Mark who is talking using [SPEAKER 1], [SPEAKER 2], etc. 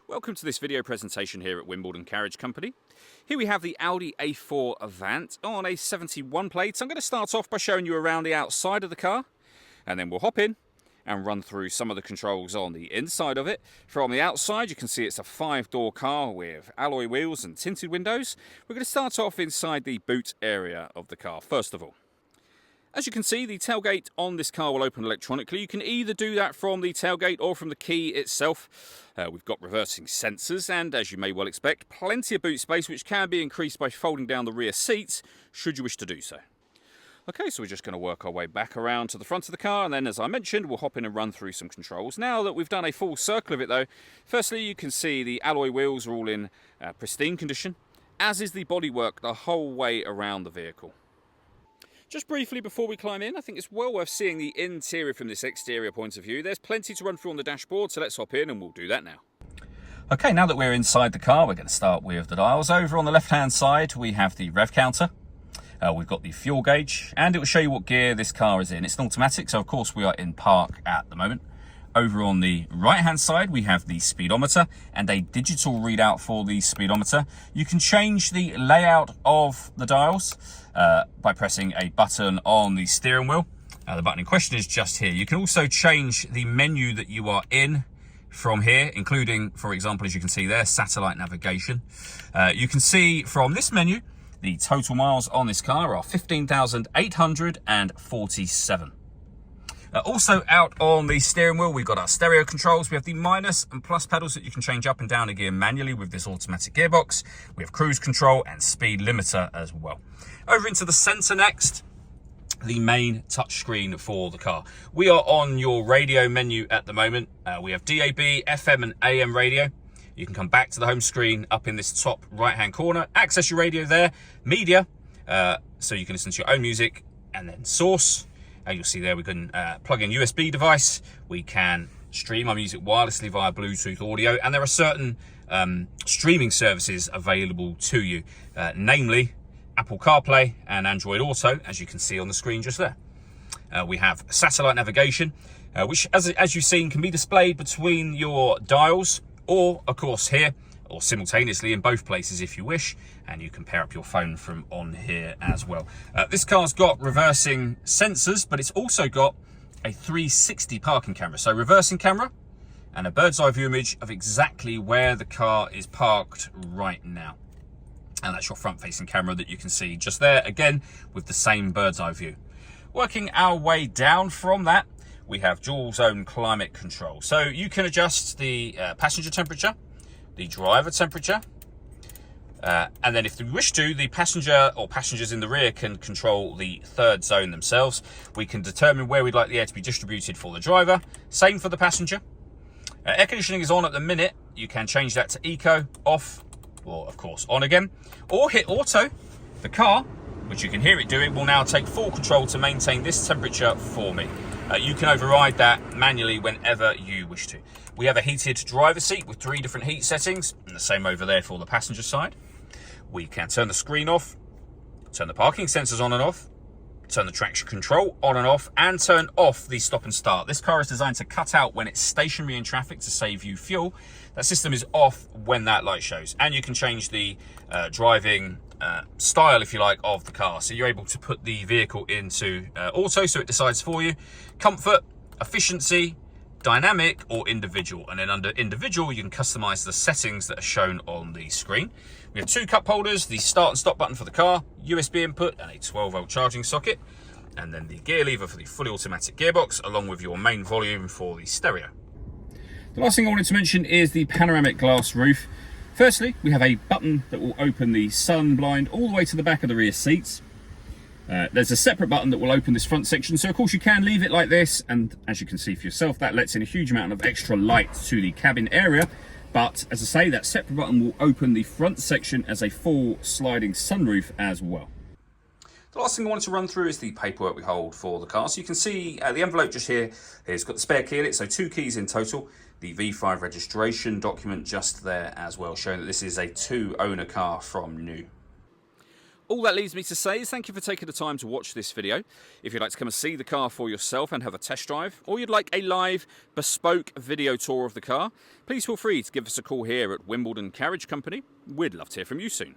[SPEAKER 1] Welcome to this video presentation here at Wimbledon Carriage Company. Here we have the Audi A4 Avant on a 71 plate. I'm going to start off by showing you around the outside of the car, and then we'll hop in and run through some of the controls on the inside of it. From the outside, you can see it's a 5-door car with alloy wheels and tinted windows. We're going to start off inside the boot area of the car first of all. As you can see, the tailgate on this car will open electronically. You can either do that from the tailgate or from the key itself. We've got reversing sensors and, as you may well expect, plenty of boot space, which can be increased by folding down the rear seats should you wish to do so. Okay, so we're just going to work our way back around to the front of the car, and then, as I mentioned, we'll hop in and run through some controls. Now that we've done a full circle of it though, firstly you can see the alloy wheels are all in pristine condition, as is the bodywork the whole way around the vehicle. Just briefly before we climb in, I think it's well worth seeing the interior from this exterior point of view. There's plenty to run through on the dashboard, so let's hop in and we'll do that now. Okay, now that we're inside the car, we're going to start with the dials. Over on the left-hand side, we have the rev counter. We've got the fuel gauge, and it will show you what gear this car is in. It's an automatic, so of course we are in park at the moment. Over on the right-hand side, we have the speedometer and a digital readout for the speedometer. You can change the layout of the dials by pressing a button on the steering wheel. The button in question is just here. You can also change the menu that you are in from here, including, for example, as you can see there, satellite navigation. You can see from this menu, the total miles on this car are 15,847. Also out on the steering wheel, we've got our stereo controls. We have the minus and plus pedals that you can change up and down a gear manually with this automatic gearbox. We have cruise control and speed limiter as well. Over into the center next, the main touchscreen for the car. We are on your radio menu at the moment. We have DAB, FM and AM radio. You can come back to the home screen up in this top right-hand corner, access your radio there, media, so you can listen to your own music, and then source. You'll see there we can plug in USB device. We can stream our music wirelessly via Bluetooth audio, and there are certain streaming services available to you, namely Apple CarPlay and Android Auto, as you can see on the screen just there. We have satellite navigation, which, as you've seen, can be displayed between your dials, or of course here, or simultaneously in both places if you wish, and you can pair up your phone from on here as well. This car's got reversing sensors, but it's also got a 360 parking camera, so reversing camera and a bird's eye view image of exactly where the car is parked right now. And that's your front facing camera that you can see just there, again with the same bird's eye view. Working our way down from that, we have dual zone climate control, so you can adjust the passenger temperature, the driver temperature, and then if you wish to, the passenger or passengers in the rear can control the third zone themselves. We can determine where we'd like the air to be distributed for the driver, same for the passenger. Air conditioning is on at the minute. You can change that to eco, off, or of course on again, or hit auto. The car, which you can hear it doing, will now take full control to maintain this temperature for me. You can override that manually whenever you wish to. We have a heated driver's seat with 3 different heat settings, and the same over there for the passenger side. We can turn the screen off, turn the parking sensors on and off, turn the traction control on and off, and turn off the stop and start. This car is designed to cut out when it's stationary in traffic to save you fuel. That system is off when that light shows, and you can change the driving style, if you like, of the car. So you're able to put the vehicle into auto, so it decides for you. Comfort, efficiency, dynamic, or individual. And then under individual, you can customize the settings that are shown on the screen. We have 2 cup holders, the start and stop button for the car, USB input, and a 12-volt charging socket. And then the gear lever for the fully automatic gearbox, along with your main volume for the stereo. The last thing I wanted to mention is the panoramic glass roof. Firstly, we have a button that will open the sun blind all the way to the back of the rear seats. There's a separate button that will open this front section, so of course you can leave it like this, and as you can see for yourself, that lets in a huge amount of extra light to the cabin area. But as I say, that separate button will open the front section as a full sliding sunroof as well. The last thing I wanted to run through is the paperwork we hold for the car. So you can see the envelope just here has got the spare key in it, so 2 keys in total. The V5 registration document just there as well, showing that this is a 2-owner car from new. All that leaves me to say is thank you for taking the time to watch this video. If you'd like to come and see the car for yourself and have a test drive, or you'd like a live, bespoke video tour of the car, please feel free to give us a call here at Wimbledon Carriage Company. We'd love to hear from you soon.